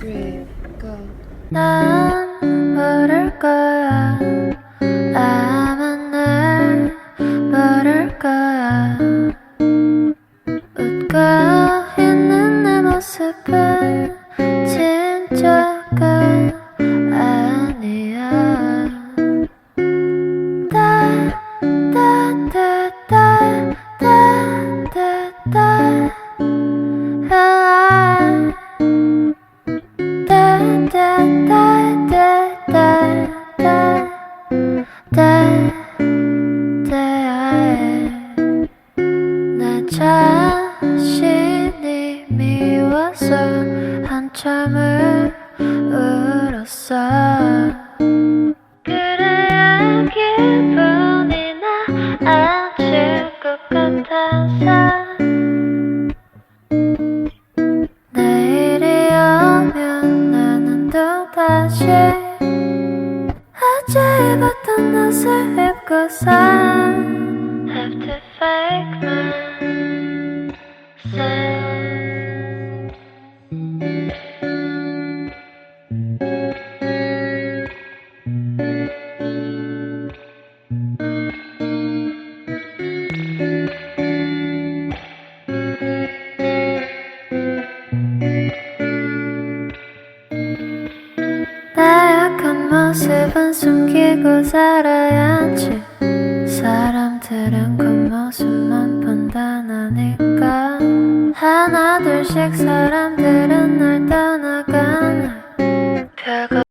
3, go. 난 모를 거야. 아마 날 모를 거야. 웃고 있는 내 모습은 진짜가 아니야. 내 자신이 미워서 한참을 울었어. 그래야 기분이 나아질 것 같아서 내일이 오면 나는 또다시 어제 입었던 옷을 입고서 Have to fake myself. 나약한 모습은 숨기고 살아야지. 사람들은 겉모습만 본다나니까. 하나 둘씩 사람들은 날 따라